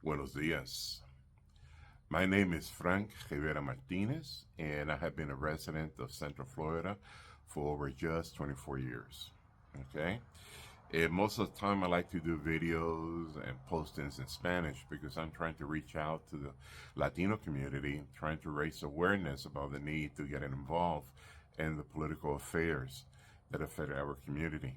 Buenos dias. My name is Frank Rivera Martinez, and I have been a resident of Central Florida for over just 24 years. Okay? And most of the time, I like to do videos and postings in Spanish because I'm trying to reach out to the Latino community, trying to raise awareness about the need to get involved in the political affairs that affect our community.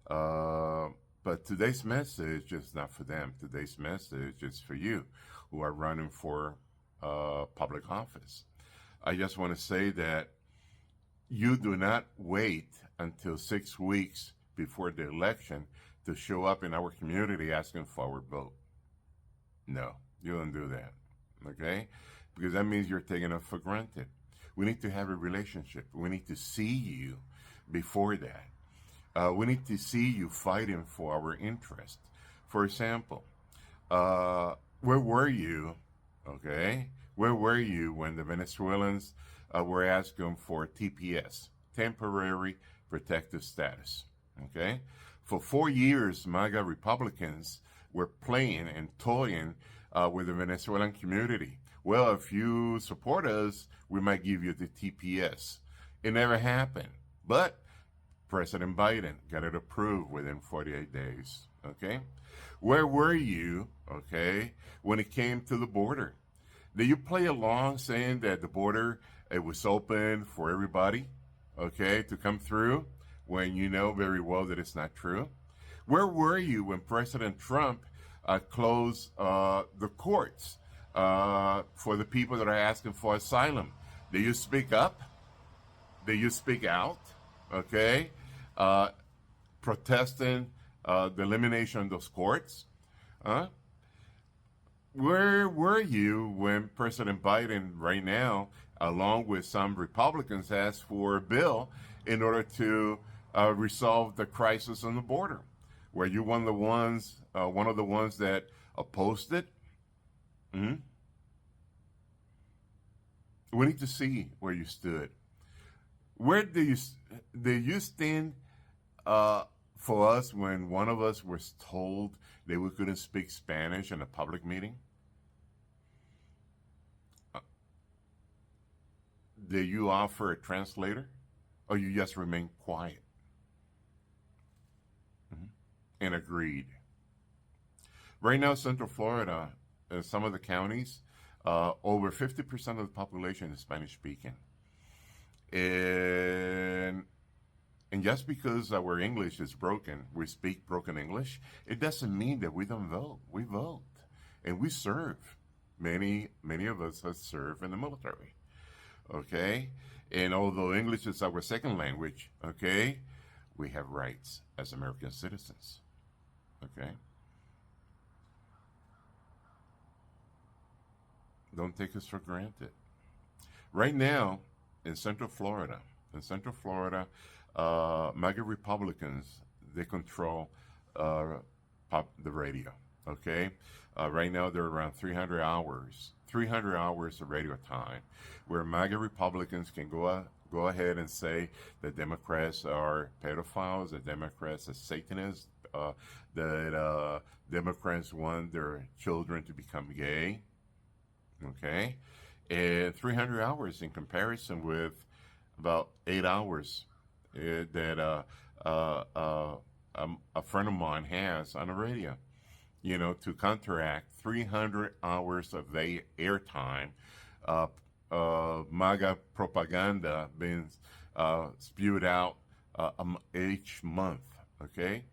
Uh, but today's message is not for them. Today's message is for you who are running for public office. I just want to say that you do not wait until 6 weeks before the election to show up in our community asking for our vote. No, you don't do that. Okay? Because that means you're taking it for granted. We need to have a relationship. We need to see you before that. We need to see you fighting for our interest. For example, where were you, okay? Where were you when the Venezuelans were asking for TPS, temporary protective status, okay? For 4 years, MAGA Republicans were playing and toying with the Venezuelan community. Well, if you support us, we might give you the TPS. It never happened. But President Biden got it approved within 48 days. Okay? Where were you, okay, when it came to the border? Did you play along saying that the border it was open for everybody, okay, to come through when you know very well that it's not true? Where were you when President Trump closed the courts for the people that are asking for asylum? Did you speak up? Did you speak out? Okay? Protesting the elimination of those courts. Where were you when President Biden, right now, along with some Republicans, asked for a bill in order to resolve the crisis on the border? Were you one of the ones that opposed it? Mm-hmm. We need to see where you stood. Where do you stand for us when one of us was told that we couldn't speak Spanish in a public meeting? Did you offer a translator, or you just remained quiet and agreed? Right now, Central Florida, some of the counties, over 50% of the population is Spanish speaking. And just because our English is broken, we speak broken English, it doesn't mean that we don't vote. We vote. And we serve. Many of us have served in the military. Okay? And although English is our second language, okay, we have rights as American citizens. Okay? Don't take us for granted. Right now, in Central Florida, MAGA Republicans, they control the radio, okay? Right now, they're around 300 hours of radio time, where MAGA Republicans can go ahead and say that Democrats are pedophiles, that Democrats are Satanists, that Democrats want their children to become gay, okay? And 300 hours in comparison with about 8 hours that a friend of mine has on the radio, to counteract 300 hours of airtime, MAGA propaganda being spewed out each month, okay?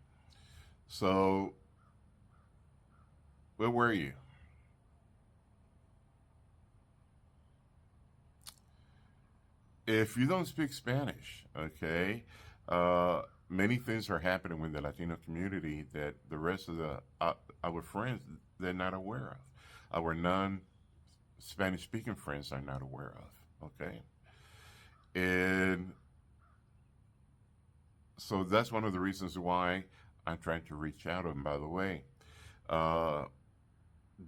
So, where were you? If you don't speak Spanish, okay, many things are happening with the Latino community that the rest of our friends, they're not aware of. Our non-Spanish speaking friends are not aware of, okay? And so that's one of the reasons why I'm trying to reach out. And by the way,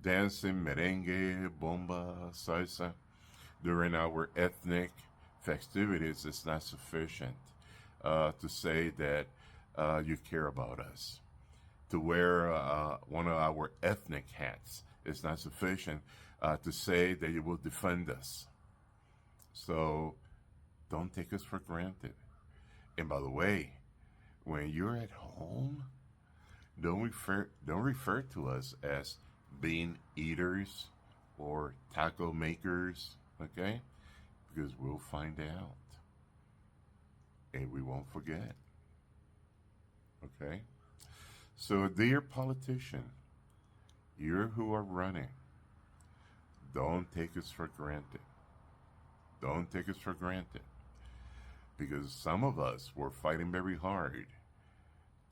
dancing, merengue, bomba, salsa during our ethnic festivities is not sufficient to say that you care about us. to wear one of our ethnic hats is not sufficient to say that it will defend us. So don't take us for granted. And by the way, when you're at home, don't refer to us as bean eaters or taco makers, okay? Because we'll find out and we won't forget, okay? So, dear politician, you who are running, don't take us for granted. Don't take us for granted. Because some of us were fighting very hard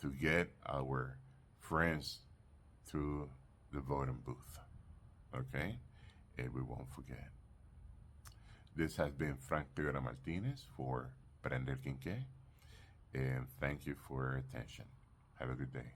to get our friends to the voting booth. Okay? And we won't forget. This has been Frank Rivera Martinez for Prender Quinqué. And thank you for your attention. Have a good day.